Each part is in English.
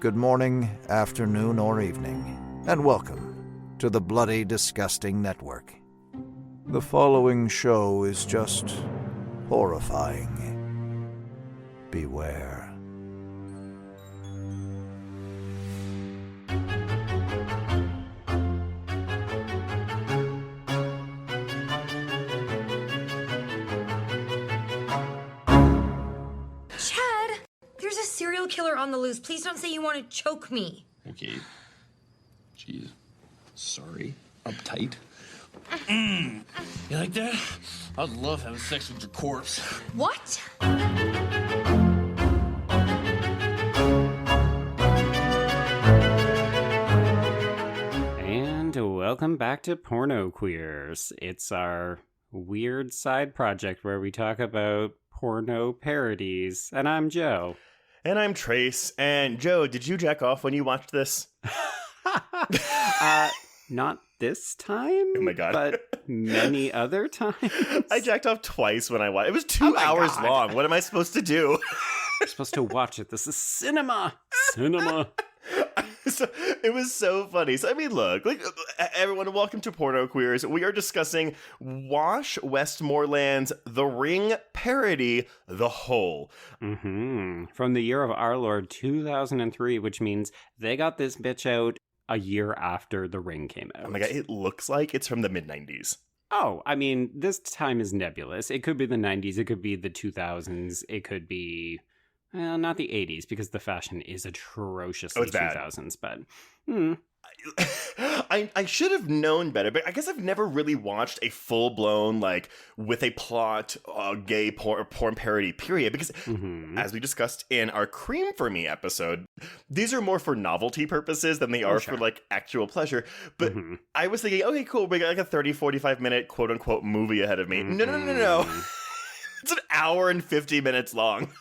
good morning, afternoon, or evening, and welcome to the Bloody Disgusting Network. The following show is just horrifying. Beware. Serial killer on the loose. Please don't say you want to choke me. Okay. Jeez. Sorry. Uptight. You like that? I'd love having sex with your corpse. What? And welcome back to Porno Queers. It's our weird side project where we talk about porno parodies. And I'm Joe. And I'm Trace. And Joe, did you jack off when you watched this? Not this time. Oh my God. But many other times. I jacked off twice when I watched. It was 2 hours long. What am I supposed to do? You're supposed to watch it. This is cinema. Cinema. So, it was so funny. So, I mean, look, everyone, welcome to Porno Queers. We are discussing Wash Westmoreland's The Ring parody, The Hole. Mm-hmm. From the year of our Lord 2003, which means they got this bitch out a year after The Ring came out. Oh my God, it looks like it's from the mid-90s. Oh, I mean, this time is nebulous. It could be the 90s, it could be the 2000s, it could be... Well, not the 80s, because the fashion is atrociously 2000s, but... I should have known better, but I guess I've never really watched a full-blown, like, with a plot, gay porn parody, period, because as we discussed in our Cream For Me episode, these are more for novelty purposes than they are for, like, actual pleasure, but I was thinking, okay, cool, we got, like, a 30, 45-minute quote-unquote movie ahead of me. No. It's an hour and 50 minutes long.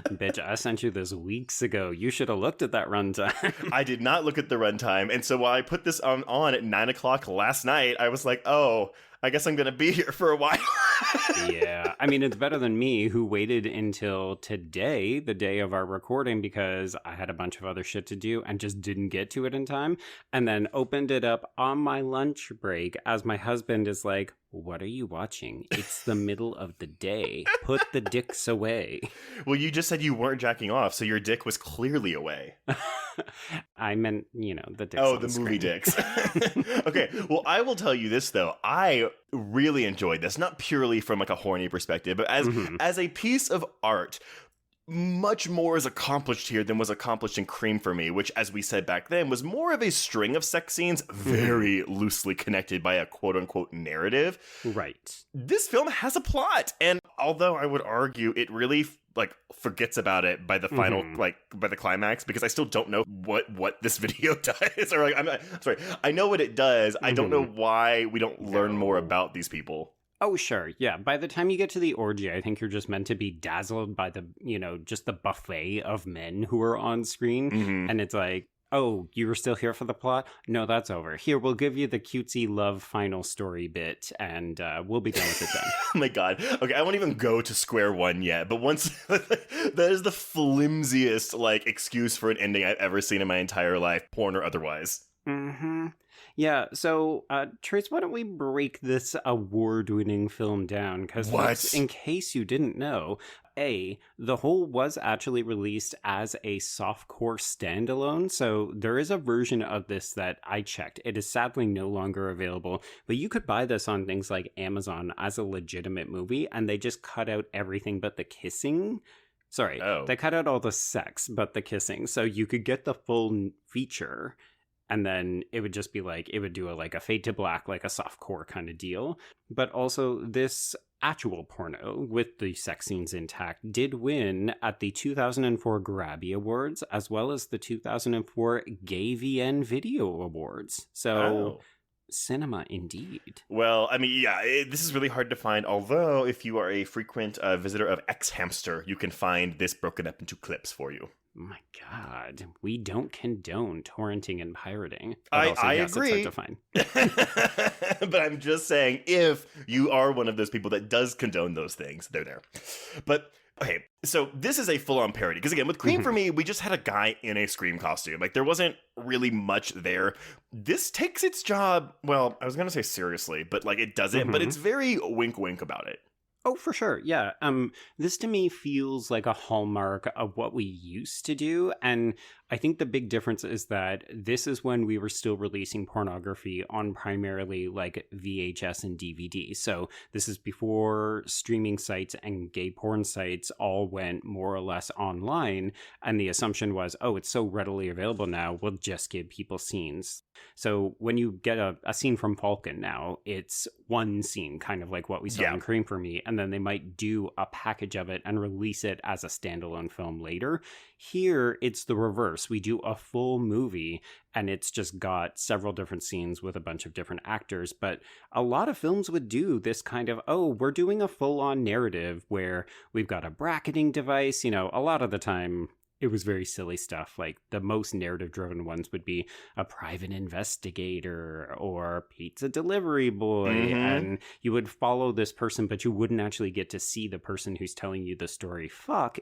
Bitch, I sent you this weeks ago. You should have looked at that runtime. I did not look at the runtime. And so while I put this on at 9 o'clock last night, I was like, oh, I guess I'm going to be here for a while. Yeah. I mean, it's better than me, who waited until today, the day of our recording, because I had a bunch of other shit to do and just didn't get to it in time. And then opened it up on my lunch break as my husband is like, what are you watching? It's the middle of the day. Put the dicks away. Well, you just said you weren't jacking off, so your dick was clearly away. I meant, the dicks. Oh, the movie dicks. Okay, well, I will tell you this, though. I really enjoyed this, not purely from like a horny perspective, but as a piece of art. Much more is accomplished here than was accomplished in Cream For Me, which, as we said back then, was more of a string of sex scenes very loosely connected by a quote-unquote narrative. Right. This film has a plot, and although I would argue it really forgets about it by the final by the climax, because I still don't know what this video does. Or I know what it does. I don't know why we don't learn more about these people. Oh, sure. Yeah. By the time you get to the orgy, I think you're just meant to be dazzled by the, just the buffet of men who are on screen. And it's like, oh, you were still here for the plot? No, that's over. Here, we'll give you the cutesy love final story bit, and we'll be done with it then. Oh my God. Okay, I won't even go to square one yet, but once that is the flimsiest excuse for an ending I've ever seen in my entire life, porn or otherwise. Yeah, so, Trace, why don't we break this award-winning film down? Because, in case you didn't know, The Hole was actually released as a softcore standalone, so there is a version of this that I checked. It is sadly no longer available, but you could buy this on things like Amazon as a legitimate movie, and they just cut out everything but the kissing. Sorry, They cut out all the sex but the kissing, so you could get the full feature. And then it would just be it would do a fade to black, like a softcore kind of deal. But also this actual porno with the sex scenes intact did win at the 2004 Grabby Awards, as well as the 2004 Gay VN Video Awards. So cinema indeed. Well, I mean, yeah, this is really hard to find. Although if you are a frequent visitor of X Hamster, you can find this broken up into clips for you. My God, we don't condone torrenting and pirating. I agree. It's hard to find. But I'm just saying, if you are one of those people that does condone those things, they're there. But Okay, so this is a full-on parody. Because again, with Cream for me, we just had a guy in a Scream costume. Like, there wasn't really much there. This takes its job, well, I was going to say seriously, but like it doesn't. But it's very wink-wink about it. Oh, for sure. Yeah. This to me feels like a hallmark of what we used to do. And I think the big difference is that this is when we were still releasing pornography on primarily like VHS and DVD. So this is before streaming sites and gay porn sites all went more or less online. And the assumption was, oh, it's so readily available now, we'll just give people scenes. So when you get a scene from Falcon now, it's one scene, kind of like what we saw in Cream for Me, and then they might do a package of it and release it as a standalone film later. Here, it's the reverse. We do a full movie, and it's just got several different scenes with a bunch of different actors. But a lot of films would do this kind of, oh, we're doing a full-on narrative where we've got a bracketing device. You know, a lot of the time, it was very silly stuff. Like the most narrative driven ones would be a private investigator or pizza delivery boy. And you would follow this person, but you wouldn't actually get to see the person who's telling you the story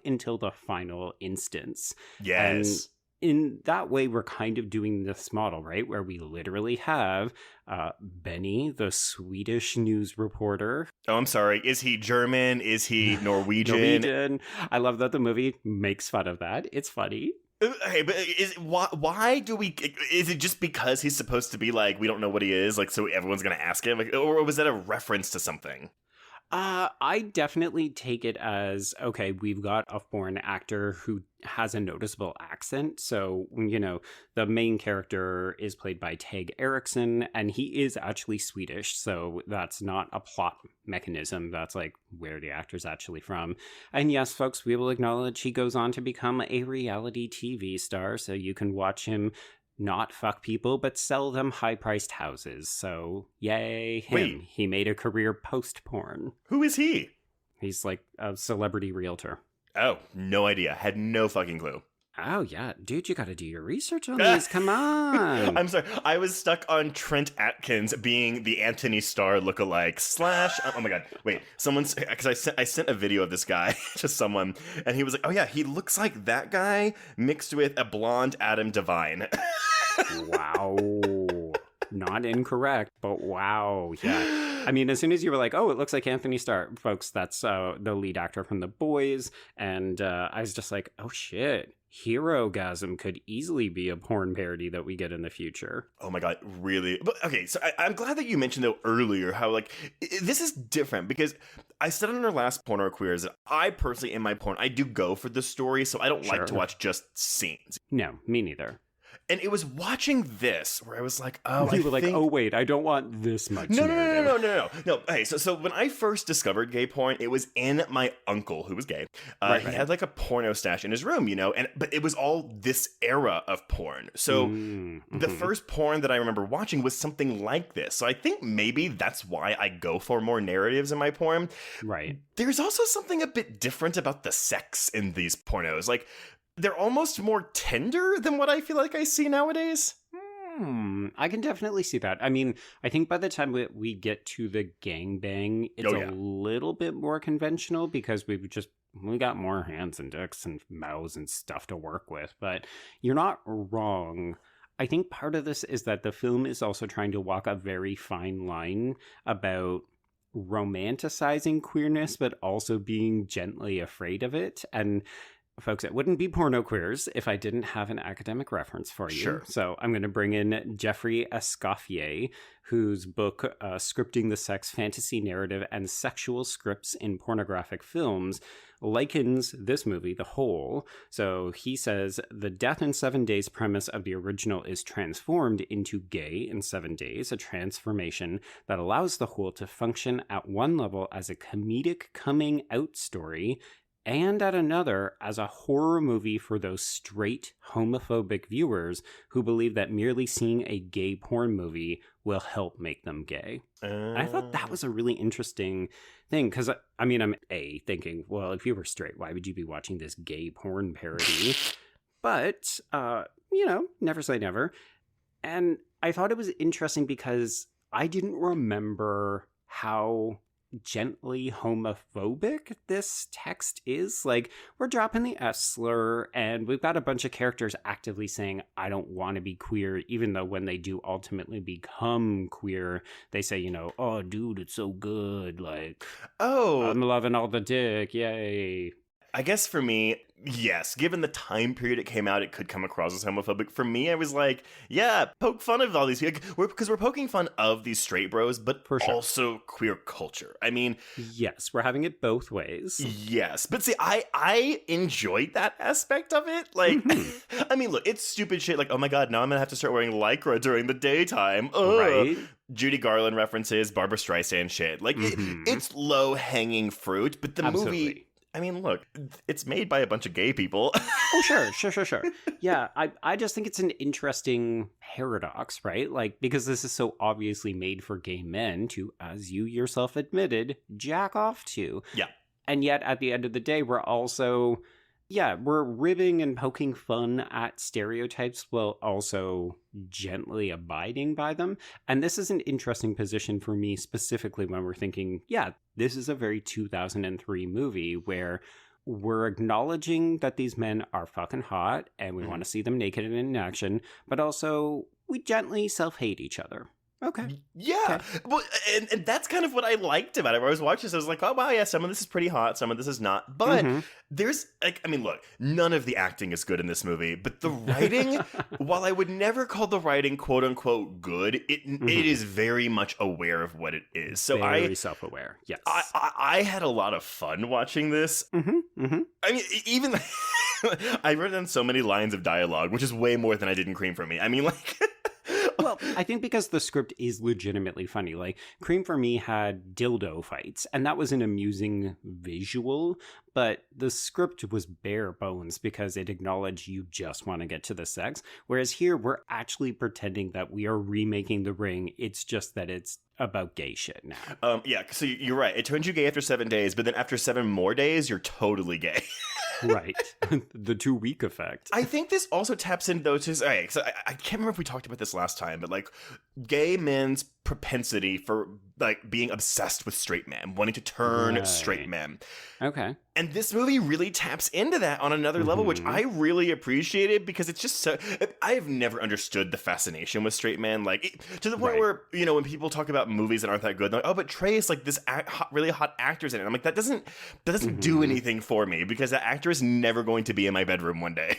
until the final instance. Yes. And in that way, we're kind of doing this model, right? Where we literally have Benny, the Swedish news reporter. Oh, I'm sorry. Is he German? Is he Norwegian? Norwegian. I love that the movie makes fun of that. It's funny. Okay, but why do we? Is it just because he's supposed to be like, we don't know what he is, like, so everyone's gonna ask him, like, or was that a reference to something? I definitely take it as, okay, we've got a foreign actor who has a noticeable accent. So, you know, the main character is played by Tag Eriksson, and he is actually Swedish. So that's not a plot mechanism. That's like where the actor's actually from. And yes, folks, we will acknowledge he goes on to become a reality TV star. So you can watch him not fuck people, but sell them high-priced houses. So, yay him. Wait. He made a career post-porn. Who is he? He's like a celebrity realtor. Oh, no idea. Had no fucking clue. Oh, yeah. Dude, you gotta do your research on these. Come on. I'm sorry. I was stuck on Trent Atkins being the Anthony Starr lookalike / oh my god. Wait. Because I sent a video of this guy to someone, and he was like, oh yeah, he looks like that guy mixed with a blonde Adam Devine. Wow. Not incorrect, but wow. Yeah. I mean, as soon as you were like, oh, it looks like Anthony Starr, folks, that's the lead actor from The Boys. And I was just like, oh shit. Hero-gasm could easily be a porn parody that we get in the future. Oh my god, really? But okay, so I'm glad that you mentioned though earlier how like this is different, because I said on our last Porno Queers that I personally in my porn I do go for the story, so I don't like to watch just scenes. No, me neither. And it was watching this where I was like, oh, you were like, oh wait, I don't want this much. No. Hey, so when I first discovered gay porn, it was in my uncle who was gay. He had like a porno stash in his room, you know, but it was all this era of porn. So the first porn that I remember watching was something like this. So I think maybe that's why I go for more narratives in my porn. Right. There's also something a bit different about the sex in these pornos. Like, they're almost more tender than what I feel like I see nowadays. I can definitely see that. I mean, I think by the time we get to the gangbang, it's a little bit more conventional because we got more hands and dicks and mouths and stuff to work with. But you're not wrong. I think part of this is that the film is also trying to walk a very fine line about romanticizing queerness, but also being gently afraid of it. And folks, it wouldn't be Porno Queers if I didn't have an academic reference for you. Sure. So I'm going to bring in Jeffrey Escoffier, whose book, Scripting the Sex Fantasy Narrative and Sexual Scripts in Pornographic Films, likens this movie, The Whole. So he says, the death in 7 days premise of the original is transformed into Gay in 7 days, a transformation that allows The Whole to function at one level as a comedic coming out story and at another as a horror movie for those straight homophobic viewers who believe that merely seeing a gay porn movie will help make them gay. I thought that was a really interesting thing because, I mean, I'm thinking, well, if you were straight, why would you be watching this gay porn parody? But, you know, never say never. And I thought it was interesting because I didn't remember how gently homophobic this text is. Like, we're dropping the S slur, and we've got a bunch of characters actively saying, I don't want to be queer, even though when they do ultimately become queer, they say, you know, oh, dude, it's so good. Like, oh, I'm loving all the dick. Yay. I guess for me, yes, given the time period it came out, it could come across as homophobic. For me, I was like, yeah, poke fun of all these people. Because we're poking fun of these straight bros, but also queer culture. I mean... Yes, we're having it both ways. Yes. But see, I enjoyed that aspect of it. Like, I mean, look, it's stupid shit. Like, oh my God, now I'm going to have to start wearing Lycra during the daytime. Ugh. Right? Judy Garland references, Barbara Streisand shit. Like, it's low-hanging fruit, but the movie... I mean, look, it's made by a bunch of gay people. Oh, sure. Yeah, I just think it's an interesting paradox, right? Like, because this is so obviously made for gay men to, as you yourself admitted, jack off to. Yeah. And yet, at the end of the day, we're also, we're ribbing and poking fun at stereotypes while also gently abiding by them. And this is an interesting position for me, specifically when we're thinking, this is a very 2003 movie where we're acknowledging that these men are fucking hot and we want to see them naked and in action, but also we gently self-hate each other. Okay. Yeah. Okay. Well, and that's kind of what I liked about it. When I was watching this, I was like, oh, wow, yeah, some of this is pretty hot, some of this is not. But there's, like, I mean, look, none of the acting is good in this movie, but the writing, while I would never call the writing quote unquote good, it is very much aware of what it is. So very self-aware, yes. I had a lot of fun watching this. I mean, even I wrote down so many lines of dialogue, which is way more than I did in Cream for Me. I mean, like... Well, I think because the script is legitimately funny. Like, Cream for Me had dildo fights, and that was an amusing visual, but the script was bare bones because it acknowledged you just want to get to the sex. Whereas here, we're actually pretending that we are remaking The Ring. It's just that it's about gay shit now. Yeah, so you're right. It turns you gay after 7 days, but then after 7 more days, you're totally gay. Right. The 2-week effect. I think this also taps into those... Right, so I can't remember if we talked about this last time, but like gay men's propensity for like being obsessed with straight men, wanting to turn straight men. Okay. And this movie really taps into that on another level, which I really appreciated because it's just so... I have never understood the fascination with straight men. Like, to the point where, you know, when people talk about movies that aren't that good, they're like, oh, but Trace, like, this really hot actor's in it. I'm like, that doesn't do anything for me because that actor is never going to be in my bedroom one day.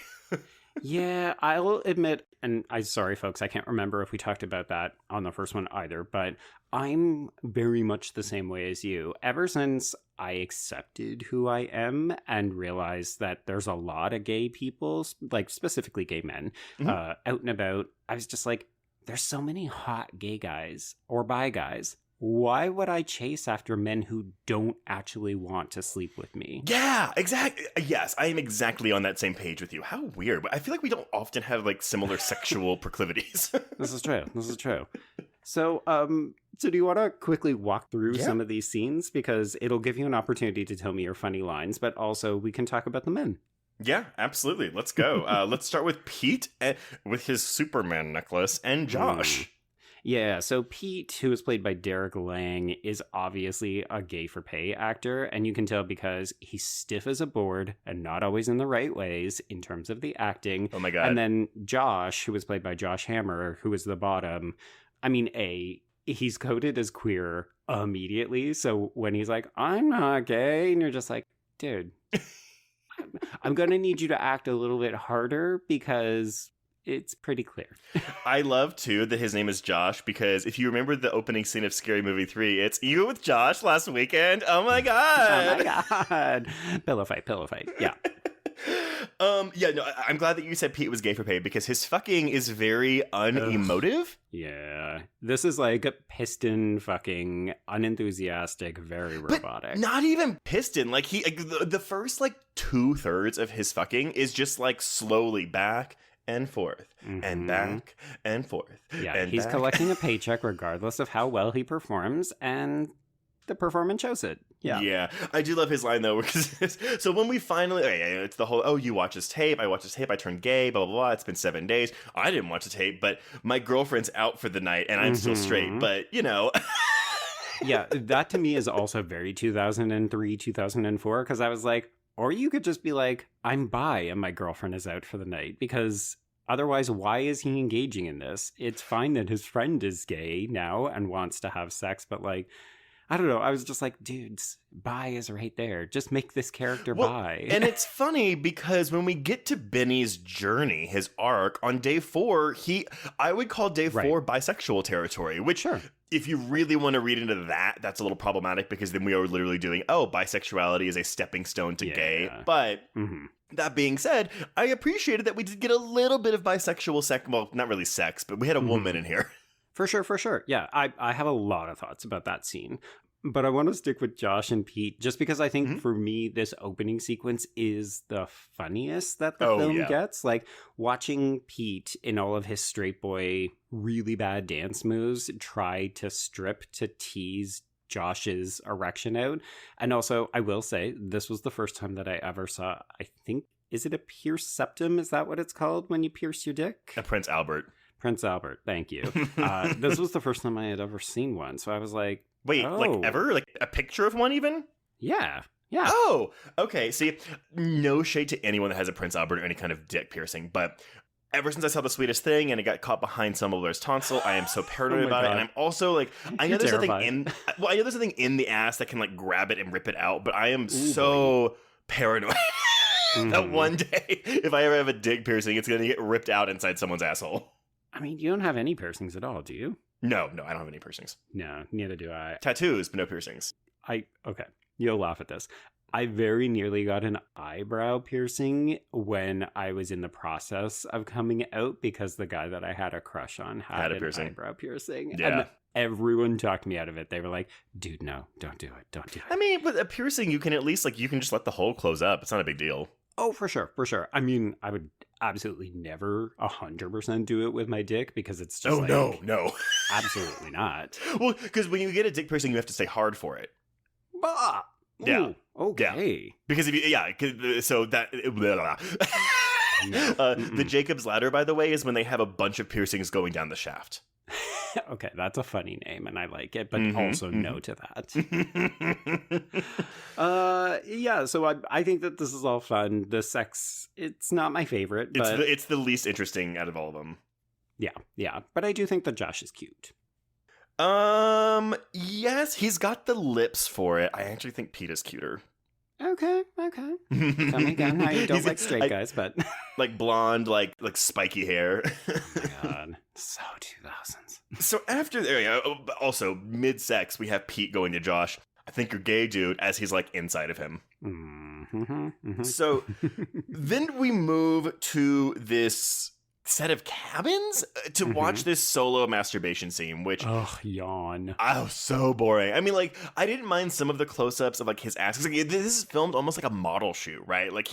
Yeah, I'll admit, and sorry, folks, I can't remember if we talked about that on the first one either, but I'm very much the same way as you. Ever since I accepted who I am and realized that there's a lot of gay people, like specifically gay men, out and about, I was just like, there's so many hot gay guys or bi guys. Why would I chase after men who don't actually want to sleep with me? Yeah, exactly. Yes, I am exactly on that same page with you. How weird. But I feel like we don't often have like similar sexual proclivities. This is true. So, do you want to quickly walk through some of these scenes? Because it'll give you an opportunity to tell me your funny lines, but also we can talk about the men. Yeah, absolutely. Let's go. Let's start with Pete with his Superman necklace and Josh. Yeah, so Pete, who is played by Derec Lang, is obviously a gay-for-pay actor, and you can tell because he's stiff as a board and not always in the right ways in terms of the acting. Oh my God. And then Josh, who was played by Josh Hammer, who is the bottom, I mean, he's coded as queer immediately, so when he's like, I'm not gay, and you're just like, dude, I'm going to need you to act a little bit harder because... it's pretty clear. I love, too, that his name is Josh, because if you remember the opening scene of Scary Movie 3, it's you with Josh last weekend. Oh, my God. Oh, my God. Pillow fight. Yeah. I'm glad that you said Pete was gay for pay, because his fucking is very unemotive. Yeah. This is like piston fucking unenthusiastic, very robotic. But not even piston. Like, the first, like, 2/3 of his fucking is just, like, slowly back and forth, and back, and forth. Yeah, he's collecting a paycheck regardless of how well he performs, and the performance shows it. Yeah. I do love his line, though, because so when we finally... it's the whole, you watch this tape, I watch this tape, I turned gay, blah, blah, blah, it's been 7 days. I didn't watch the tape, but my girlfriend's out for the night, and I'm still straight, but, you know... Yeah, that to me is also very 2003, 2004, because I was like, or you could just be like, I'm bi and my girlfriend is out for the night, because otherwise, why is he engaging in this? It's fine that his friend is gay now and wants to have sex, but like, I don't know. I was just like, dudes, bi is right there. Just make this character bi. And it's funny because when we get to Benny's journey, his arc, on day 4, I would call day 4 bisexual territory, which if you really want to read into that, that's a little problematic because then we are literally doing, bisexuality is a stepping stone to gay. But that being said, I appreciated that we did get a little bit of bisexual sex. Well, not really sex, but we had a woman in here. For sure. Yeah, I have a lot of thoughts about that scene. But I want to stick with Josh and Pete just because I think for me, this opening sequence is the funniest that the film gets. Like watching Pete in all of his straight boy, really bad dance moves try to strip to tease Josh's erection out. And also, I will say, this was the first time that I ever saw, I think, is it a pierced septum? Is that what it's called when you pierce your dick? A Prince Albert, thank you. This was the first time I had ever seen one. So I was like, wait, like ever? Like a picture of one even? Yeah. Oh, okay. See, no shade to anyone that has a Prince Albert or any kind of dick piercing, but ever since I saw The Sweetest Thing and it got caught behind Summer's tonsil, I am so paranoid about it. And I'm also like, I know there's something in the ass that can like grab it and rip it out, but I am so paranoid that one day, if I ever have a dick piercing, it's going to get ripped out inside someone's asshole. I mean, you don't have any piercings at all, do you? No, I don't have any piercings. No, neither do I. Tattoos, but no piercings. Okay, you'll laugh at this. I very nearly got an eyebrow piercing when I was in the process of coming out because the guy that I had a crush on had an eyebrow piercing. Yeah. And everyone talked me out of it. They were like, dude, no, don't do it. I mean, with a piercing, you can at least, like, you can just let the hole close up. It's not a big deal. Oh, for sure. I mean, I would absolutely never 100% do it with my dick because it's just no. Absolutely not. Well, because when you get a dick piercing, you have to stay hard for it. Bah! Yeah. Ooh, okay. Yeah. Because if you, so that, the Jacob's Ladder, by the way, is when they have a bunch of piercings going down the shaft. Okay, that's a funny name and I like it, but also no to that. So I think that this is all fun. The sex, it's not my favorite, but it's the least interesting out of all of them. Yeah, but I do think that Josh is cute. Yes, he's got the lips for it. I actually think Pete is cuter. Okay. Tell me again how you don't like straight guys, but like blonde, like spiky hair. Oh my god, so 2000s. So after there, also mid-sex, we have Pete going to Josh. I think you're gay, dude, as he's like inside of him. So then we move to this set of cabins to watch this solo masturbation scene, which yawn. Oh, so boring. I mean, like, I didn't mind some of the close-ups of like his ass. Like, this is filmed almost like a model shoot, right? Like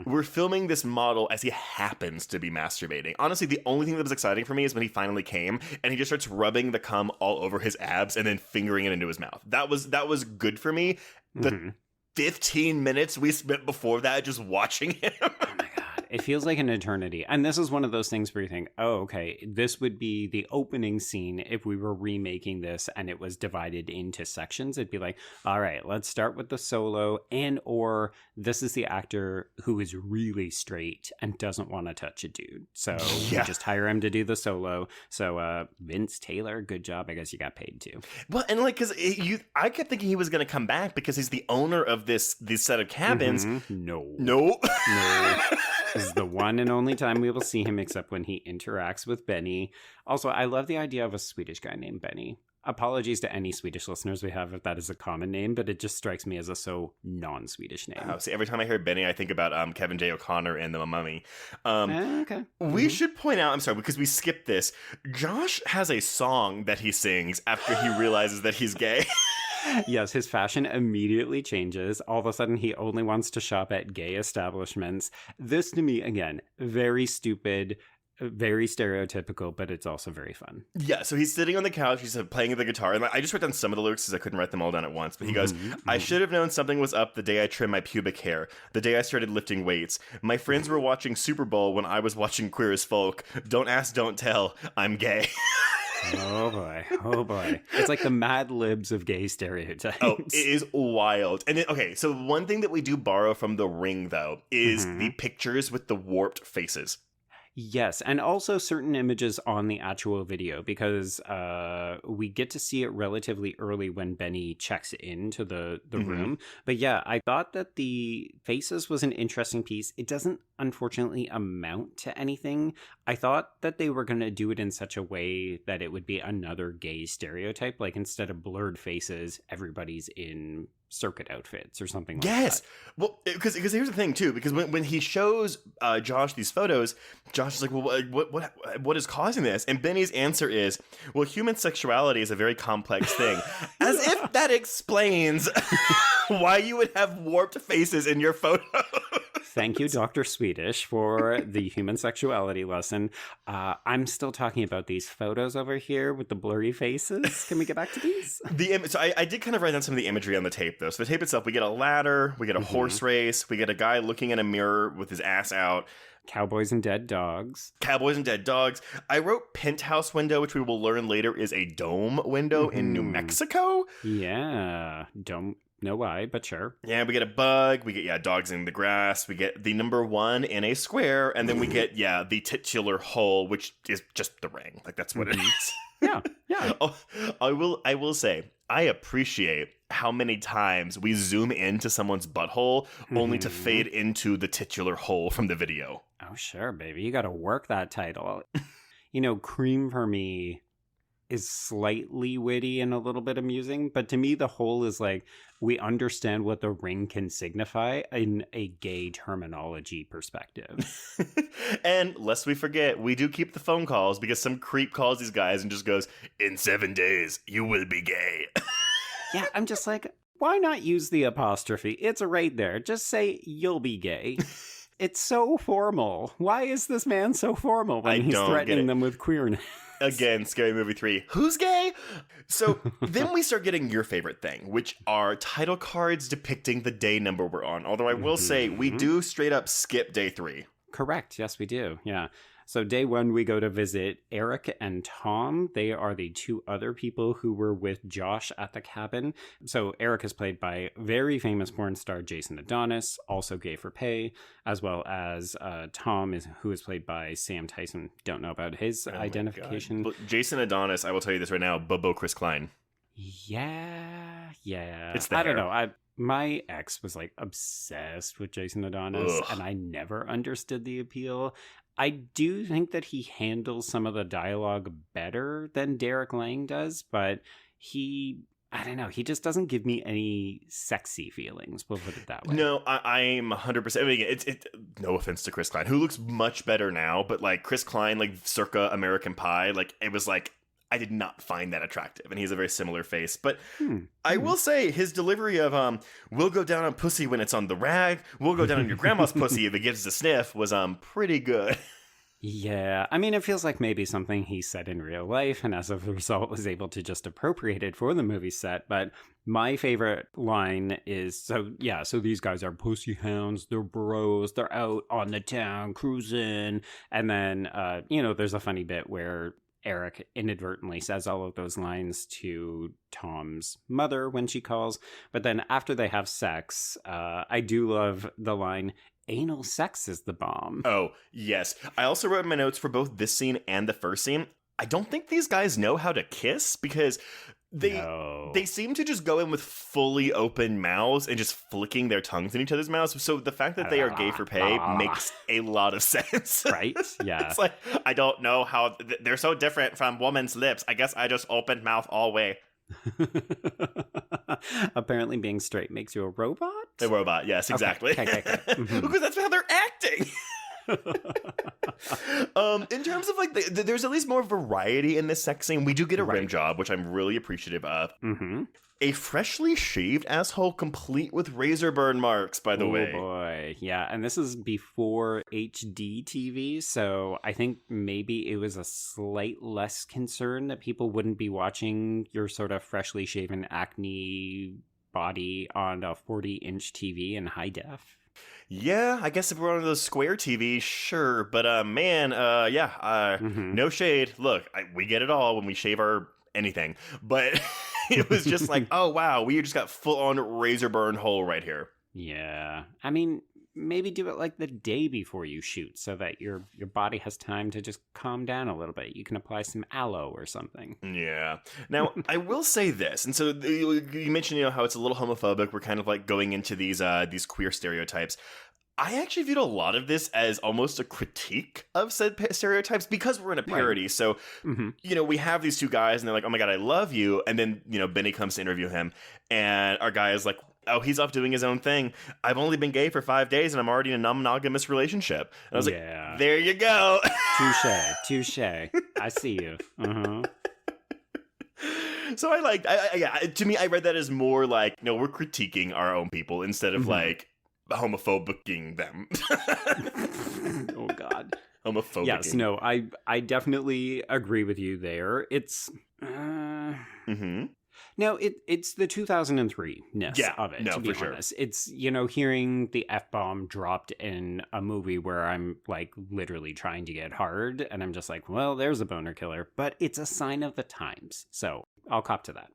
we're filming this model as he happens to be masturbating. Honestly, the only thing that was exciting for me is when he finally came and he just starts rubbing the cum all over his abs and then fingering it into his mouth. That was good for me. The 15 minutes we spent before that just watching him. Oh my god. It feels like an eternity. And this is one of those things where you think, oh, okay, this would be the opening scene if we were remaking this and it was divided into sections. It'd be like, all right, let's start with the solo or this is the actor who is really straight and doesn't want to touch a dude. So we just hire him to do the solo. So Vince Taylor, good job. I guess you got paid too. Well, and like, because I kept thinking he was going to come back because he's the owner of this set of cabins. No. This is the one and only time we will see him, except when he interacts with Benny. Also, I love the idea of a Swedish guy named Benny. Apologies to any Swedish listeners we have if that is a common name, but it just strikes me as a so non-Swedish name. See, every time I hear Benny, I think about Kevin J. O'Connor and the Mummy. Okay. We should point out, I'm sorry, because we skipped this, Josh has a song that he sings after he realizes that he's gay. Yes, his fashion immediately changes. All of a sudden, he only wants to shop at gay establishments. This, to me, again, very stupid, very stereotypical, but it's also very fun. Yeah, so he's sitting on the couch, he's playing the guitar, and I just wrote down some of the lyrics because I couldn't write them all down at once, but he goes, I should have known something was up the day I trimmed my pubic hair, the day I started lifting weights. My friends were watching Super Bowl when I was watching Queer as Folk. Don't ask, don't tell, I'm gay. Oh boy. Oh boy. It's like the Mad Libs of gay stereotypes. Oh, it is wild. And okay, so one thing that we do borrow from The Ring, though, is the pictures with the warped faces. Yes, and also certain images on the actual video, because we get to see it relatively early when Benny checks into the room. But yeah, I thought that the faces was an interesting piece. It doesn't, unfortunately, amount to anything. I thought that they were going to do it in such a way that it would be another gay stereotype. Like, instead of blurred faces, everybody's in circuit outfits or something like that. Yes. Well, because here's the thing, too, because when he shows Josh these photos, Josh is like, well, what is causing this? And Benny's answer is, well, human sexuality is a very complex thing. As if that explains why you would have warped faces in your photos. Thank you, Dr. Swedish, for the human sexuality lesson. I'm still talking about these photos over here with the blurry faces. Can we get back to these? So I did kind of write down some of the imagery on the tape, though. So the tape itself, we get a ladder, we get a horse race, we get a guy looking in a mirror with his ass out. Cowboys and dead dogs. Cowboys and dead dogs. I wrote penthouse window, which we will learn later is a dome window in New Mexico. Yeah, don't know why, but sure. Yeah, we get a bug, we get, dogs in the grass, we get the number 1 in a square, and then we get, the titular hole, which is just the ring. Like, that's what it is. Yeah. Oh, I will say, I appreciate how many times we zoom into someone's butthole only to fade into the titular hole from the video. Oh, sure, baby. You got to work that title. Cream for me is slightly witty and a little bit amusing, but to me the whole is like, we understand what the ring can signify in a gay terminology perspective. And lest we forget, we do keep the phone calls because some creep calls these guys and just goes, in 7 days you will be gay. Yeah, I'm just like, why not use the apostrophe? It's right there. Just say you'll be gay. It's so formal. Why is this man so formal when he's threatening them with queerness? Again, Scary Movie 3. Who's gay? So then we start getting your favorite thing, which are title cards depicting the day number we're on. Although I will say, we do straight up skip day 3. Correct. Yes, we do. Yeah. So day 1, we go to visit Eric and Tom. They are the 2 other people who were with Josh at the cabin. So Eric is played by very famous porn star Jason Adonis, also gay for pay, as well as Tom, who is played by Sam Tyson. Don't know about his identification. Jason Adonis, I will tell you this right now, Bobo Chris Klein. Yeah. It's the I hair. don't know. My ex was like obsessed with Jason Adonis, and I never understood the appeal. I do think that he handles some of the dialogue better than Derec Lang does, but I don't know, he just doesn't give me any sexy feelings, we'll put it that way. No, I'm 100%. I mean, it's no offense to Chris Klein, who looks much better now, but like Chris Klein, like circa American Pie, like it was like, I did not find that attractive, and he has a very similar face. But I will say his delivery of "we'll go down on pussy when it's on the rag, we'll go down on your grandma's pussy if it gives a sniff" was pretty good. Yeah, I mean, it feels like maybe something he said in real life, and as a result was able to just appropriate it for the movie set. But my favorite line is, so these guys are pussy hounds, they're bros, they're out on the town cruising, and then there's a funny bit where Eric inadvertently says all of those lines to Tom's mother when she calls. But then after they have sex, I do love the line, "Anal sex is the bomb." Oh, yes. I also wrote in my notes for both this scene and the first scene, I don't think these guys know how to kiss because they seem to just go in with fully open mouths and just flicking their tongues in each other's mouths. So the fact that they are gay for pay makes a lot of sense. Right? Yeah. It's like, I don't know how they're so different from woman's lips. I guess I just opened mouth all way. Apparently being straight makes you a robot? A robot, yes, exactly. Okay. Because that's how they're acting. In terms of like there's at least more variety in this sex scene. We do get a rim job, which I'm really appreciative of. A freshly shaved asshole complete with razor burn marks, by the way. Oh boy, yeah. And this is before HD TV, so I think maybe it was a slight less concern that people wouldn't be watching your sort of freshly shaven acne body on a 40-inch TV in high def. Yeah, I guess if we're on those square TVs, sure. But no shade. Look, we get it all when we shave our anything. But it was just like, oh wow, we just got full on razor burn hole right here. Yeah, I mean, maybe do it like the day before you shoot, so that your body has time to just calm down a little bit. You can apply some aloe or something. Yeah. Now, I will say this, and so you mentioned, how it's a little homophobic. We're kind of like going into these queer stereotypes. I actually viewed a lot of this as almost a critique of said stereotypes because we're in a parody. Right. So, we have these two guys, and they're like, "Oh my god, I love you," and then Benny comes to interview him, and our guy is like, oh, he's off doing his own thing. I've only been gay for 5 days and I'm already in a non-monogamous relationship. And I was like, there you go. Touche. I see you. So to me, I read that as more like, no, we're critiquing our own people instead of like homophobicing them. Oh, God. Homophobic. Yes, no, I definitely agree with you there. It's... No, it's the 2003-ness of it, to be honest. Sure. It's, hearing the F-bomb dropped in a movie where I'm, like, literally trying to get hard, and I'm just like, well, there's a boner killer, but it's a sign of the times, so I'll cop to that.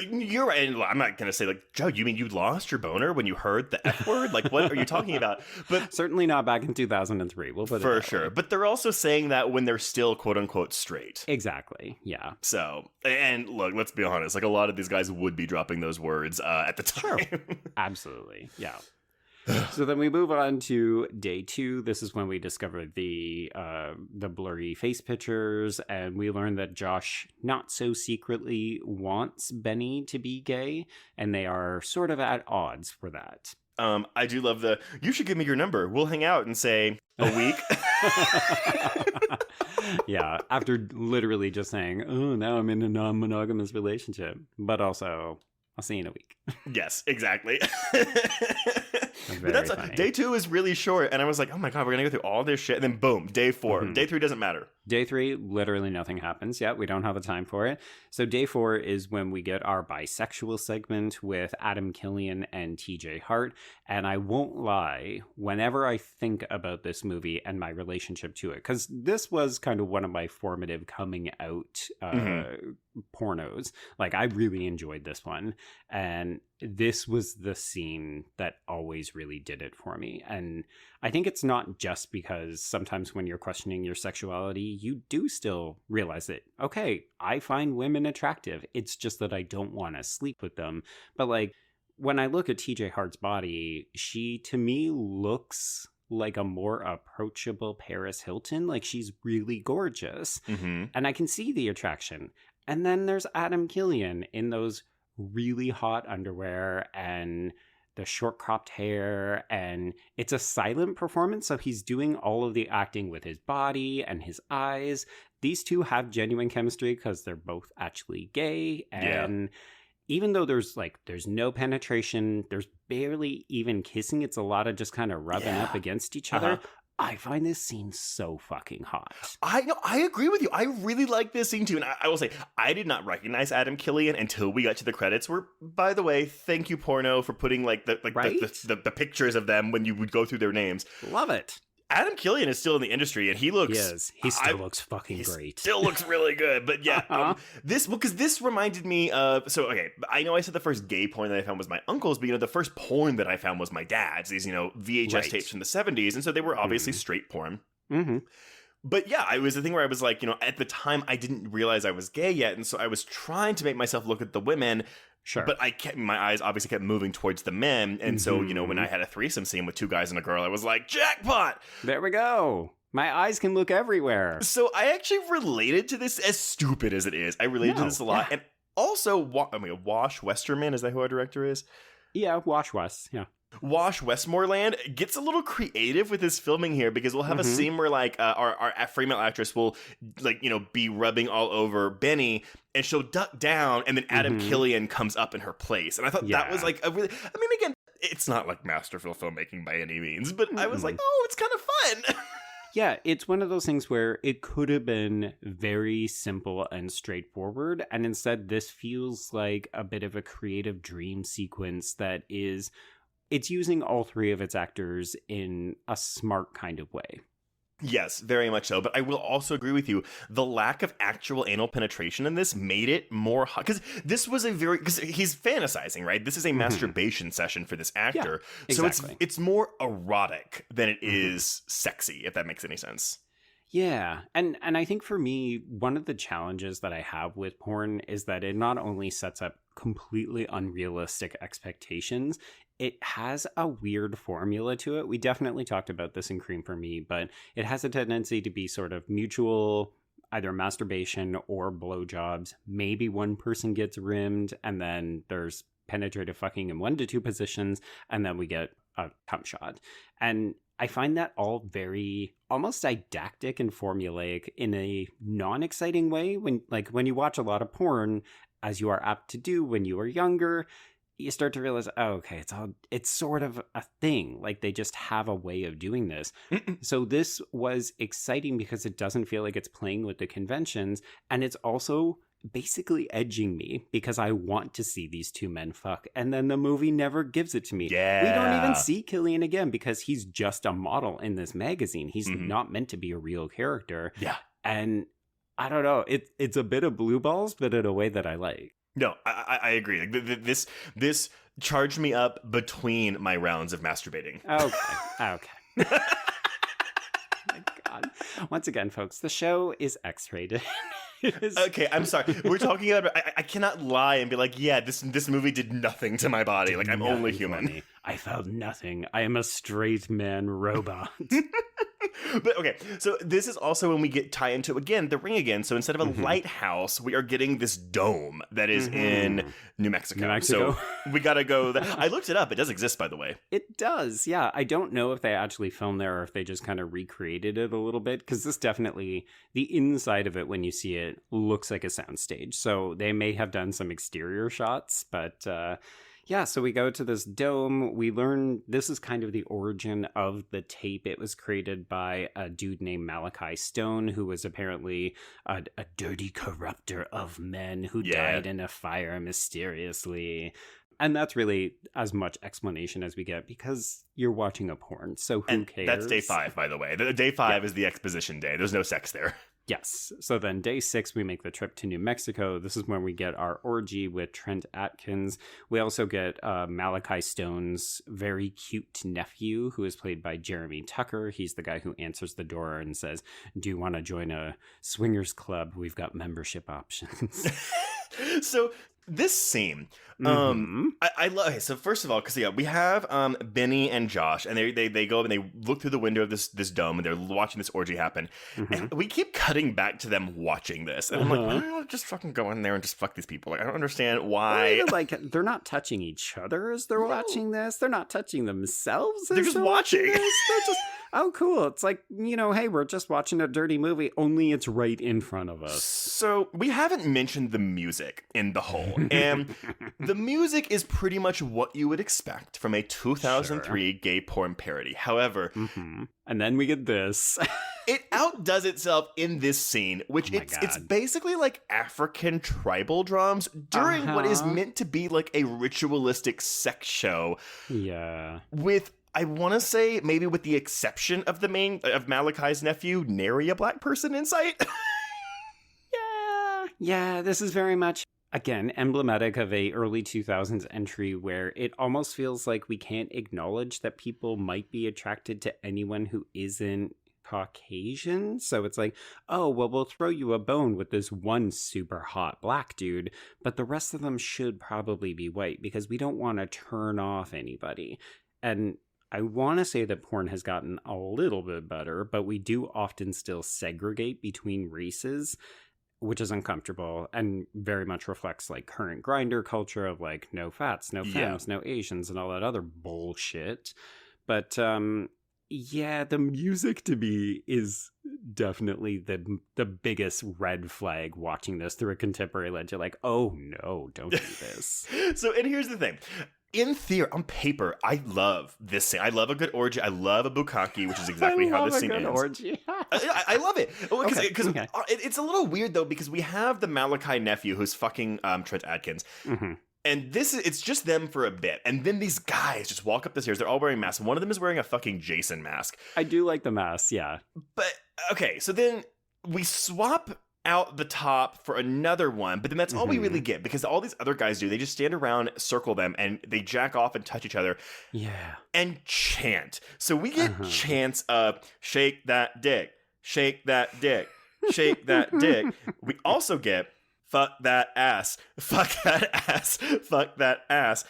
You're right. And I'm not going to say, like, Joe, you mean you lost your boner when you heard the F word? Like, what are you talking about? But certainly not back in 2003. We'll put it for sure. Way. But they're also saying that when they're still, quote unquote, straight. Exactly. Yeah. So, and look, let's be honest. Like, a lot of these guys would be dropping those words at the time. Sure. Absolutely. Yeah. So then we move on to day 2. This is when we discover the blurry face pictures, and we learn that Josh not so secretly wants Benny to be gay, and they are sort of at odds for that. I do love you should give me your number. We'll hang out and say a week. Yeah, after literally just saying, oh, now I'm in a non-monogamous relationship, but also I'll see you in a week. Yes, exactly. But day 2 is really short, and I was like, oh my god, we're gonna go through all this shit, and then boom, day 4. Day 3 doesn't matter. Day 3, literally nothing happens. Yeah, we don't have the time for it. So day 4 is when we get our bisexual segment with Adam Killian and T.J. Hart, and I won't lie, whenever I think about this movie and my relationship to it, because this was kind of one of my formative coming out pornos. Like, I really enjoyed this one, and this was the scene that always really did it for me. And I think it's not just because sometimes when you're questioning your sexuality, you do still realize that, okay, I find women attractive. It's just that I don't want to sleep with them. But like, when I look at TJ Hart's body, she to me looks like a more approachable Paris Hilton. Like, she's really gorgeous. And I can see the attraction. And then there's Adam Killian in those really hot underwear and the short cropped hair, and it's a silent performance, so he's doing all of the acting with his body and his eyes. These two have genuine chemistry because they're both actually gay, and even though there's no penetration, there's barely even kissing, it's a lot of just kind of rubbing up against each other. I find this scene so fucking hot. I agree with you. I really like this scene too. And I will say, I did not recognize Adam Killian until we got to the credits. Where, by the way, thank you, Porno, for putting the pictures of them when you would go through their names. Love it. Adam Killian is still in the industry, and he looks... He still looks fucking great. Still looks really good. But yeah, this reminded me of... So, okay, I know I said the first gay porn that I found was my uncle's, but, the first porn that I found was my dad's. These, VHS tapes from the 70s, and so they were obviously straight porn. But yeah, it was the thing where I was like, at the time, I didn't realize I was gay yet, and so I was trying to make myself look at the women... Sure. But my eyes obviously kept moving towards the men. And so, when I had a threesome scene with 2 guys and a girl, I was like, jackpot! There we go. My eyes can look everywhere. So I actually related to this, as stupid as it is. I related to this a lot. Yeah. And also, Wash Westmoreland, is that who our director is? Yeah, Wash West, yeah. Wash Westmoreland gets a little creative with his filming here, because we'll have a scene where our female actress will be rubbing all over Benny, and she'll duck down, and then Adam Killian comes up in her place. And I thought that was like a really, again, it's not like masterful filmmaking by any means, but I was like, oh, it's kind of fun. Yeah, it's one of those things where it could have been very simple and straightforward, and instead this feels like a bit of a creative dream sequence that is it's using all three of its actors in a smart kind of way. Yes, very much so. But I will also agree with you. The lack of actual anal penetration in this made it more hot. Because this was because he's fantasizing, right? This is a masturbation session for this actor. Yeah, exactly. So it's more erotic than it is sexy, if that makes any sense. Yeah. And I think for me, one of the challenges that I have with porn is that it not only sets up completely unrealistic expectations, it has a weird formula to it. We definitely talked about this in Cream for Me, but it has a tendency to be sort of mutual, either masturbation or blowjobs. Maybe one person gets rimmed, and then there's penetrative fucking in 1 to 2 positions, and then we get a cum shot. And I find that all very almost didactic and formulaic in a non-exciting way. When you watch a lot of porn, as you are apt to do when you are younger, you start to realize, oh, okay, it's sort of a thing. Like, they just have a way of doing this. So this was exciting because it doesn't feel like it's playing with the conventions, and it's also basically edging me because I want to see these two men fuck, and then the movie never gives it to me. Yeah. We don't even see Killian again because he's just a model in this magazine. He's not meant to be a real character. Yeah. And I don't know, it's a bit of blue balls, but in a way that I like. No, I agree. Like, this charged me up between my rounds of masturbating. Okay. My God. Once again, folks, the show is X-rated. Okay, I'm sorry. We're talking about. I cannot lie and be like, yeah, this movie did nothing to my body. Like, I'm only human. I felt nothing. I am a straight man robot. But okay, so this is also when we tie into, again, the ring again. So instead of a lighthouse, we are getting this dome that is in New Mexico. So we gotta go. I looked it up. It does exist, by the way. It does, yeah. I don't know if they actually filmed there or if they just kind of recreated it a little bit, because this definitely, the inside of it, when you see it, looks like a soundstage. So they may have done some exterior shots, but yeah, so we go to this dome. We learn this is kind of the origin of the tape. It was created by a dude named Malachi Stone, who was apparently a dirty corrupter of men who died in a fire mysteriously. And that's really as much explanation as we get because you're watching a porn, so who cares? That's day 5, by the way. Day 5 is the exposition day. There's no sex there. Yes. So then day 6, we make the trip to New Mexico. This is when we get our orgy with Trent Atkins. We also get Malachi Stone's very cute nephew, who is played by Jeremy Tucker. He's the guy who answers the door and says, do you want to join a swingers club? We've got membership options. So this scene, I love. Okay, so first of all, because we have Benny and Josh, and they go and they look through the window of this dome, and they're watching this orgy happen. And we keep cutting back to them watching this, and I'm like, why don't I just fucking go in there and just fuck these people? Like, I don't understand why. Like, they're not touching each other as they're watching this. They're not touching themselves. They're just watching. They're just. Oh, cool. It's like, hey, we're just watching a dirty movie, only it's right in front of us. So we haven't mentioned the music in the whole. And the music is pretty much what you would expect from a 2003 gay porn parody. However, and then we get this. It outdoes itself in this scene, which it's basically like African tribal drums during what is meant to be like a ritualistic sex show. Yeah. With, I want to say, maybe with the exception of of Malachi's nephew, nary a black person in sight. Yeah, this is very much, again, emblematic of a early 2000s entry where it almost feels like we can't acknowledge that people might be attracted to anyone who isn't Caucasian. So it's like, oh, well, we'll throw you a bone with this one super hot black dude, but the rest of them should probably be white because we don't want to turn off anybody. And I want to say that porn has gotten a little bit better, but we do often still segregate between races, which is uncomfortable and very much reflects like current Grindr culture of like no fats, no femmes, no Asians, and all that other bullshit. But the music to me is definitely the biggest red flag watching this through a contemporary lens. You're like, oh no, don't do this. So, and here's the thing. In theory, on paper, I love this scene. I love a good orgy. I love a bukkake, which is exactly how this scene is. Orgy. I love it. Because it's a little weird, though, because we have the Malachi nephew who's fucking Trent Atkins. And it's just them for a bit. And then these guys just walk up the stairs. They're all wearing masks. One of them is wearing a fucking Jason mask. I do like the mask, yeah. But, okay, so then we swap out the top for another one, but then that's all we really get, because all these other guys do, they just stand around, circle them, and they jack off and touch each other. Yeah. And chant. So we get chants of, shake that dick, shake that dick, shake that dick. We also get, fuck that ass, fuck that ass, fuck that ass.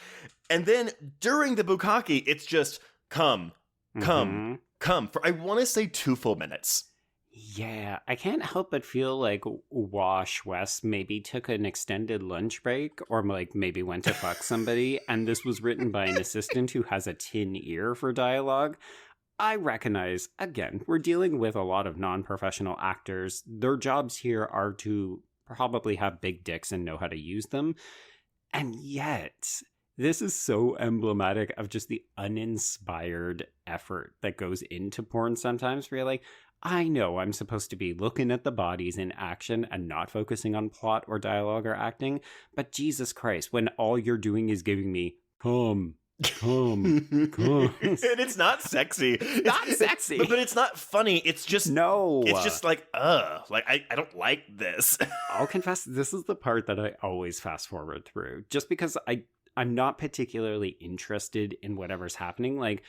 And then during the bukkake, it's just come for, I want to say 2 full minutes. Yeah, I can't help but feel like Wash West maybe took an extended lunch break, or like maybe went to fuck somebody, and this was written by an assistant who has a tin ear for dialogue. I recognize, again, we're dealing with a lot of non-professional actors. Their jobs here are to probably have big dicks and know how to use them. And yet, this is so emblematic of just the uninspired effort that goes into porn sometimes, where you're like, I know I'm supposed to be looking at the bodies in action and not focusing on plot or dialogue or acting, but Jesus Christ, when all you're doing is giving me, come. And it's not sexy. Not sexy. But it's not funny. It's just, no. It's just like, I don't like this. I'll confess, this is the part that I always fast forward through, just because I'm not particularly interested in whatever's happening. Like,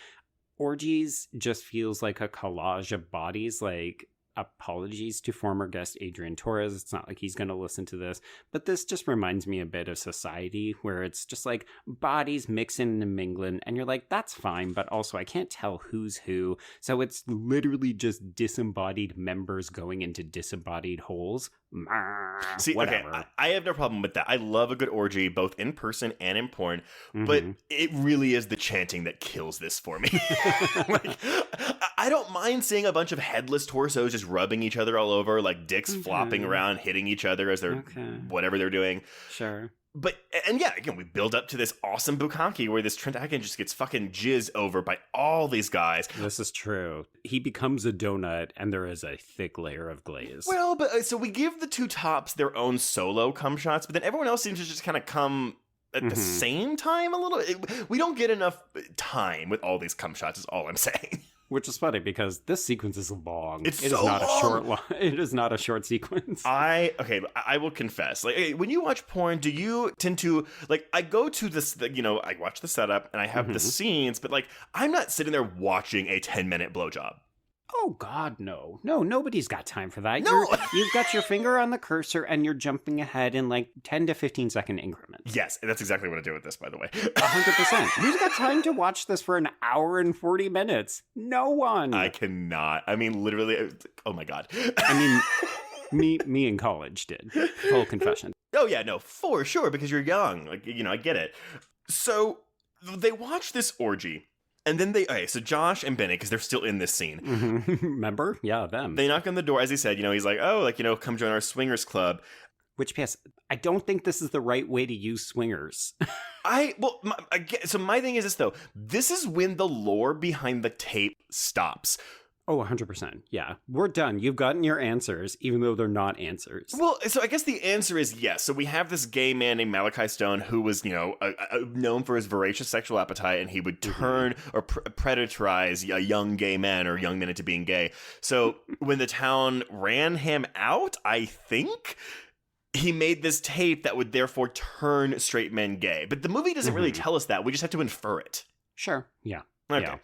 orgies just feels like a collage of bodies. Like, apologies to former guest Adrian Torres. It's not like he's going to listen to this, but this just reminds me a bit of Society, where it's just like bodies mixing and mingling, and you're like, that's fine, but also I can't tell who's who. So it's literally just disembodied members going into disembodied holes. See, whatever. Okay, I have no problem with that. I love a good orgy, both in person and in porn, but it really is the chanting that kills this for me. Like, I don't mind seeing a bunch of headless torsos just rubbing each other all over, like dicks flopping around, hitting each other as they're whatever they're doing. Sure. But, and yeah, again, we build up to this awesome bukkake where this Trent Atkins just gets fucking jizzed over by all these guys. This is true. He becomes a donut, and there is a thick layer of glaze. Well, but so we give the 2 tops their own solo cum shots, but then everyone else seems to just kind of come at the same time a little. We don't get enough time with all these cum shots, is all I'm saying. Which is funny because this sequence is long. It's It so is not long. a short It is not a short sequence. I will confess. Like, when you watch porn, do you tend to, like, I go to this, I watch the setup and I have the scenes, but like, I'm not sitting there watching a 10-minute blowjob. Oh, God, no. No, nobody's got time for that. No. You've got your finger on the cursor and you're jumping ahead in like 10 to 15 second increments. Yes, and that's exactly what I do with this, by the way. 100%. Who's got time to watch this for an hour and 40 minutes? No one. I cannot. I mean, literally, oh my God. I mean, me in college did. Full confession. Oh, yeah, no, for sure, because you're young. Like, I get it. So they watch this orgy. And then so Josh and Benny, because they're still in this scene. Remember? Yeah, them. They knock on the door, as he said, he's like, oh, like, come join our swingers club. Which, P.S., I don't think this is the right way to use swingers. So my thing is this, though. This is when the lore behind the tape stops. Oh, 100%. Yeah. We're done. You've gotten your answers, even though they're not answers. Well, so I guess the answer is yes. So we have this gay man named Malachi Stone who was, known for his voracious sexual appetite, and he would turn or predatorize young gay men or young men into being gay. So when the town ran him out, I think he made this tape that would therefore turn straight men gay. But the movie doesn't really tell us that. We just have to infer it. Sure. Yeah. Okay. Yeah.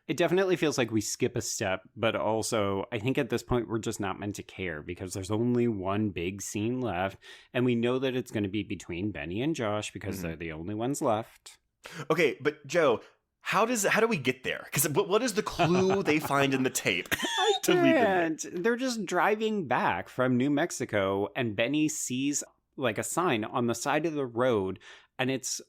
It definitely feels like we skip a step, but also I think at this point we're just not meant to care because there's only one big scene left, and we know that it's going to be between Benny and Josh because they're the only ones left. Okay, but Joe, how do we get there? Because what is the clue they find in the tape? They're just driving back from New Mexico, and Benny sees like a sign on the side of the road. And it's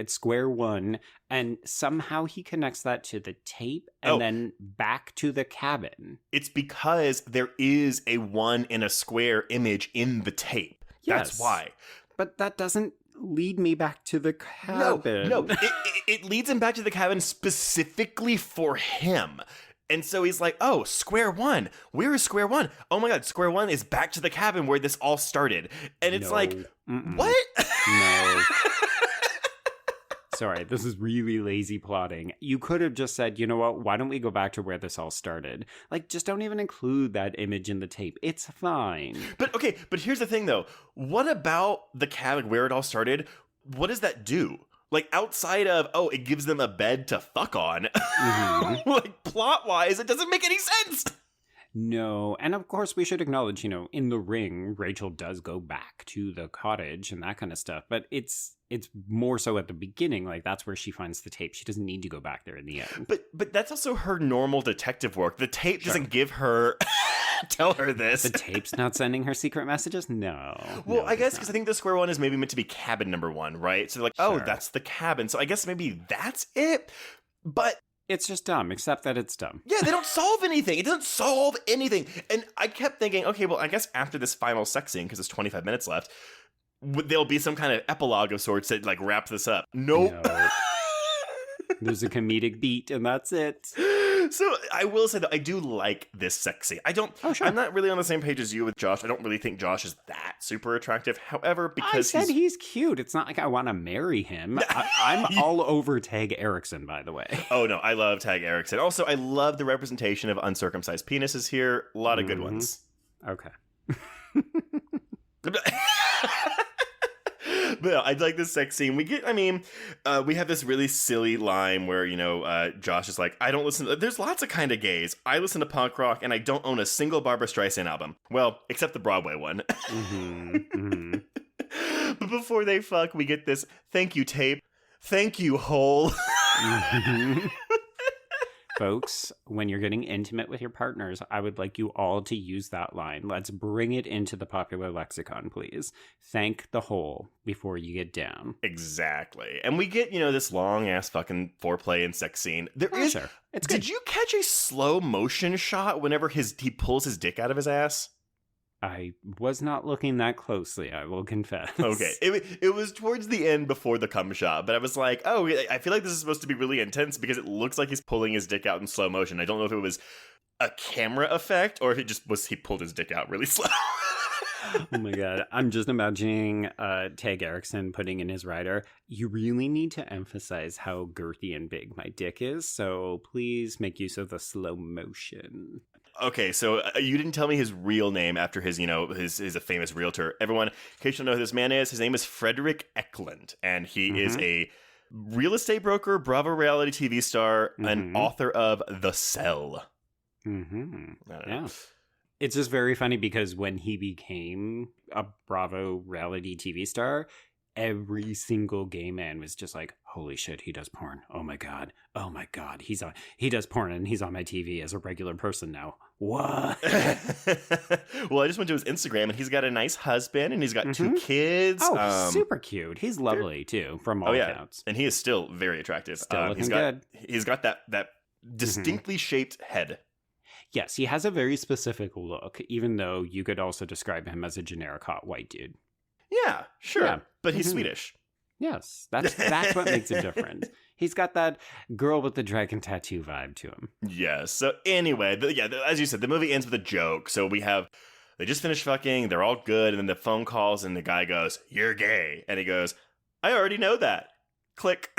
square one, and somehow he connects that to the tape and then back to the cabin. It's because there is a 1 in a square image in the tape. Yes. That's why. But that doesn't lead me back to the cabin. No. It leads him back to the cabin specifically for him. And so he's like, oh, square one. Where is square one? Oh my God, square one is back to the cabin where this all started. And it's like, what? No. Sorry, this is really lazy plotting. You could have just said, you know what, why don't we go back to where this all started? Like, just don't even include that image in the tape. It's fine. But here's the thing, though. What about the cabin where it all started? What does that do? Like, outside of, it gives them a bed to fuck on. Mm-hmm. Like, plot-wise, it doesn't make any sense. No, and of course we should acknowledge, in the ring, Rachel does go back to the cottage and that kind of stuff, but it's more so at the beginning, like that's where she finds the tape. She doesn't need to go back there in the end. But that's also her normal detective work. The tape doesn't give her tell her this. The tape's not sending her secret messages? No. Well, no, I guess because I think the square one is maybe meant to be cabin number 1, right? So they're like, Sure. that's the cabin. So I guess maybe that's it. But it's just dumb, except that it's dumb. Yeah, they don't solve anything. It doesn't solve anything. And I kept thinking, okay, well, I guess after this final sex scene, because there's 25 minutes left, there'll be some kind of epilogue of sorts that, like, wraps this up. Nope. No. There's a comedic beat, and that's it. So I will say that I do like this sex scene. Sure. I'm not really on the same page as you with Josh. I don't really think Josh is that super attractive. However, because I said he's cute. It's not like I want to marry him. I'm all over Tag Eriksson, by the way. Oh, no. I love Tag Eriksson. Also, I love the representation of uncircumcised penises here. A lot of good ones. Okay. But no, I like this sex scene. We have this really silly line where, Josh is like, I don't listen. There's lots of kind of gays. I listen to punk rock and I don't own a single Barbra Streisand album. Well, except the Broadway one. Mm-hmm. Mm-hmm. But before they fuck, we get this thank you tape. Thank you, hole. Mm-hmm. Folks, when you're getting intimate with your partners, I would like you all to use that line. Let's bring it into the popular lexicon, please. Thank the hole before you get down. Exactly. And we get, this long-ass fucking foreplay and sex scene. Sure. It's good. Did you catch a slow motion shot whenever he pulls his dick out of his ass? I was not looking that closely, I will confess. Okay. It was towards the end before the cum shot, but I was like, I feel like this is supposed to be really intense because it looks like he's pulling his dick out in slow motion. I don't know if it was a camera effect or if it just was he pulled his dick out really slow. Oh my god. I'm just imagining Tag Eriksson putting in his rider, you really need to emphasize how girthy and big my dick is, so please make use of the slow motion. Okay, so you didn't tell me his real name after his a famous realtor. Everyone, in case you don't know who this man is, his name is Frederick Eklund, and he is a real estate broker, Bravo reality TV star, and author of The Cell. Mm-hmm. I don't know. Yeah. It's just very funny because when he became a Bravo reality TV star, every single gay man was just like, holy shit, he does porn. Oh my god. He does porn and he's on my TV as a regular person now. What? Well, I just went to his Instagram and he's got a nice husband and he's got 2 kids. Oh, super cute. He's lovely too, from all accounts. And he is still very attractive. Still looking good. He's got that distinctly shaped head. Yes, he has a very specific look, even though you could also describe him as a generic hot white dude. Yeah, sure. Yeah. But he's Mm-hmm. Swedish. Yes, that's what makes it different. He's got that girl with the dragon tattoo vibe to him. Yes. So anyway, as you said, the movie ends with a joke. So they just finished fucking, they're all good, and then the phone calls and the guy goes, "You're gay." And he goes, "I already know that." Click.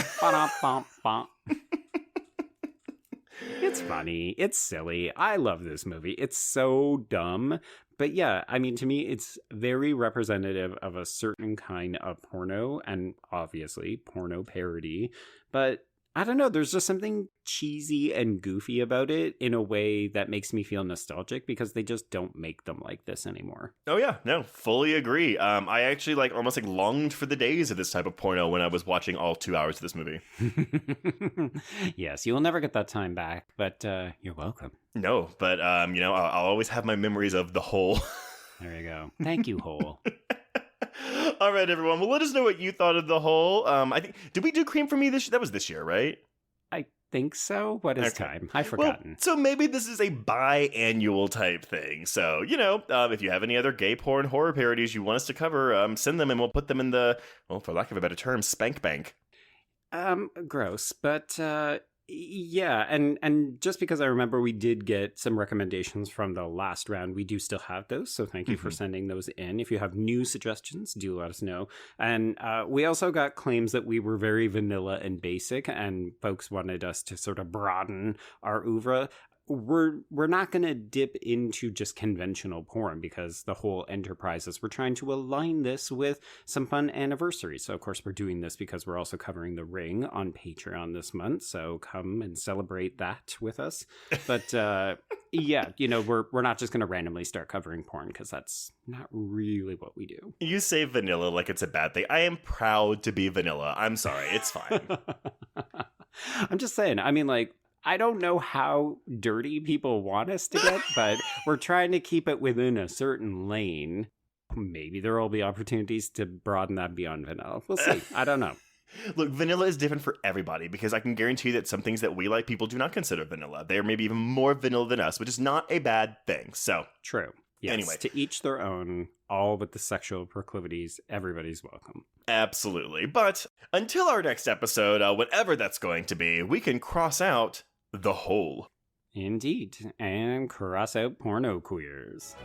It's funny. It's silly. I love this movie. It's so dumb. But yeah, I mean, to me, it's very representative of a certain kind of porno and obviously porno parody. But I don't know, there's just something cheesy and goofy about it in a way that makes me feel nostalgic because they just don't make them like this anymore. Oh yeah, no, fully agree. I actually almost longed for the days of this type of porno when I was watching all 2 hours of this movie. Yes, you will never get that time back, but you're welcome. No, but I'll always have my memories of the hole. There you go. Thank you, hole. All right, everyone. Well, let us know what you thought of the whole. I think, did we do Cream for Me this year? That was this year, right? I think so. What is time? I've forgotten. Well, so maybe this is a biannual type thing. So, if you have any other gay porn horror parodies you want us to cover, send them and we'll put them in the, well, for lack of a better term, spank bank. Gross. But Yeah, and just because I remember we did get some recommendations from the last round, we do still have those, so thank you for sending those in. If you have new suggestions, do let us know. And we also got claims that we were very vanilla and basic, and folks wanted us to sort of broaden our oeuvre. We're not going to dip into just conventional porn because the whole enterprise is we're trying to align this with some fun anniversaries. So, of course, we're doing this because we're also covering The Ring on Patreon this month. So come and celebrate that with us. But yeah, we're not just going to randomly start covering porn because that's not really what we do. You say vanilla like it's a bad thing. I am proud to be vanilla. I'm sorry. It's fine. I'm just saying. I mean, I don't know how dirty people want us to get, but we're trying to keep it within a certain lane. Maybe there will be opportunities to broaden that beyond vanilla. We'll see. I don't know. Look, vanilla is different for everybody because I can guarantee that some things that we like, people do not consider vanilla. They're maybe even more vanilla than us, which is not a bad thing. So true. Yes, anyway, to each their own, all with the sexual proclivities, everybody's welcome. Absolutely. But until our next episode, whatever that's going to be, we can cross out the whole. Indeed. And cross out porno queers.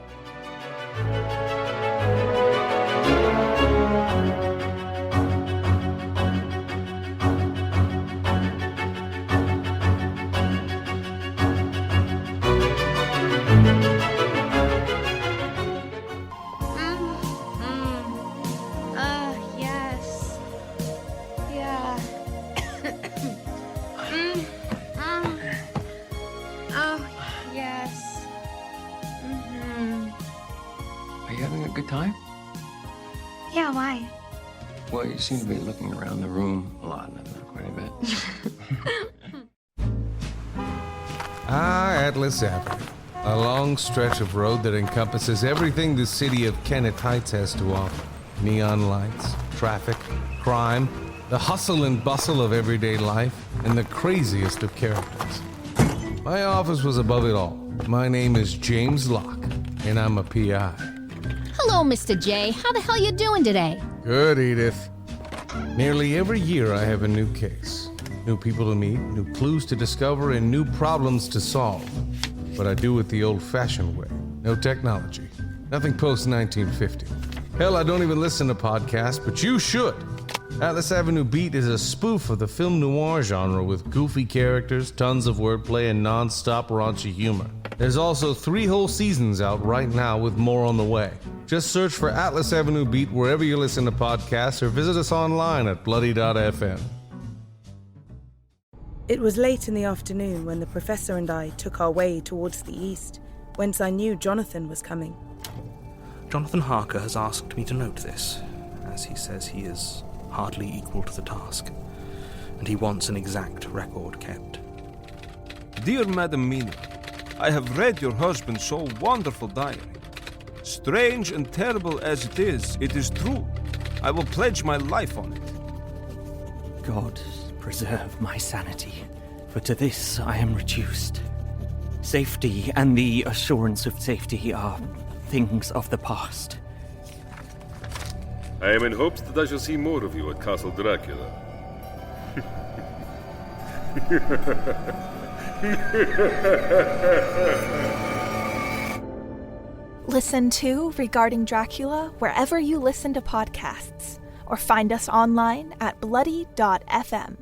Yes. Yeah. Oh, yes. Are you having a good time? Yeah, why? Well, you seem to be looking around the room a lot, not quite a bit. Atlas Avenue. A long stretch of road that encompasses everything the city of Kenneth Heights has to offer. Neon lights, traffic, crime, the hustle and bustle of everyday life, and the craziest of characters. My office was above it all. My name is James Locke, and I'm a PI. Hello, Mr. J. How the hell you doing today? Good, Edith. Nearly every year I have a new case. New people to meet, new clues to discover, and new problems to solve. But I do it the old-fashioned way. No technology. Nothing post-1950. Hell, I don't even listen to podcasts, but you should. Atlas Avenue Beat is a spoof of the film noir genre with goofy characters, tons of wordplay, and non-stop raunchy humor. There's also 3 whole seasons out right now with more on the way. Just search for Atlas Avenue Beat wherever you listen to podcasts or visit us online at bloody.fm. It was late in the afternoon when the professor and I took our way towards the east, whence I knew Jonathan was coming. Jonathan Harker has asked me to note this, as he says he is hardly equal to the task, and he wants an exact record kept. Dear Madam Mina, I have read your husband's so wonderful diary. Strange and terrible as it is true. I will pledge my life on it. God preserve my sanity, for to this I am reduced. Safety and the assurance of safety are things of the past. I am in hopes that I shall see more of you at Castle Dracula. Listen to Regarding Dracula wherever you listen to podcasts, or find us online at bloody.fm.